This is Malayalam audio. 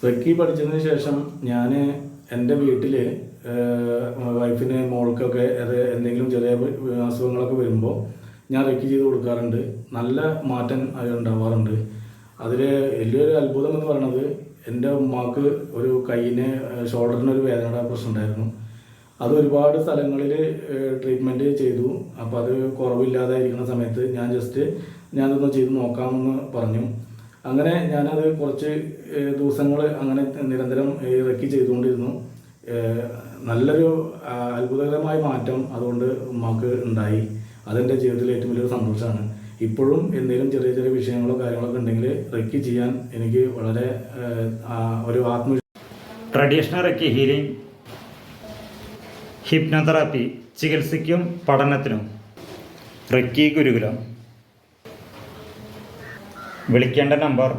റെക്കി പഠിച്ചതിന് ശേഷം ഞാൻ എൻ്റെ വീട്ടിൽ വൈഫിന് മോൾക്കൊക്കെ അത് എന്തെങ്കിലും ചെറിയ അസുഖങ്ങളൊക്കെ വരുമ്പോൾ ഞാൻ റെക്കി ചെയ്ത് കൊടുക്കാറുണ്ട്. നല്ല മാറ്റം അത് ഉണ്ടാവാറുണ്ട്. അതിൽ വലിയൊരു അത്ഭുതം എന്ന് പറയുന്നത് എൻ്റെ ഉമ്മാക്ക് ഒരു കയ്യിന് ഷോൾഡറിനൊരു വേദനയുടെ പ്രശ്നം ഉണ്ടായിരുന്നു. അത് ഒരുപാട് സ്ഥലങ്ങളിൽ ട്രീറ്റ്മെൻറ്റ് ചെയ്തു. അപ്പോൾ അത് കുറവില്ലാതെ ഇരിക്കുന്ന സമയത്ത് ഞാനതൊന്ന് ചെയ്ത് നോക്കാമെന്ന് പറഞ്ഞു. അങ്ങനെ ഞാനത് കുറച്ച് ദിവസങ്ങൾ അങ്ങനെ നിരന്തരം റെക്കി ചെയ്തുകൊണ്ടിരുന്നു. നല്ലൊരു അത്ഭുതകരമായ മാറ്റം അതുകൊണ്ട് ഉമ്മാക്ക് ഉണ്ടായി. അതെൻ്റെ ജീവിതത്തിലെ ഏറ്റവും വലിയൊരു സന്തോഷമാണ്. ഇപ്പോഴും എന്തെങ്കിലും ചെറിയ ചെറിയ വിഷയങ്ങളോ കാര്യങ്ങളൊക്കെ ഉണ്ടെങ്കിൽ റെക്കി ചെയ്യാൻ എനിക്ക് വളരെ ഒരു ട്രഡീഷണൽ റെക്കി ഹീലിംഗ്, ഹിപ്നോതെറാപ്പി ചികിത്സയ്ക്കും പഠനത്തിനും റെക്കി ഗുരുകുലം. വിളിക്കേണ്ട നമ്പർ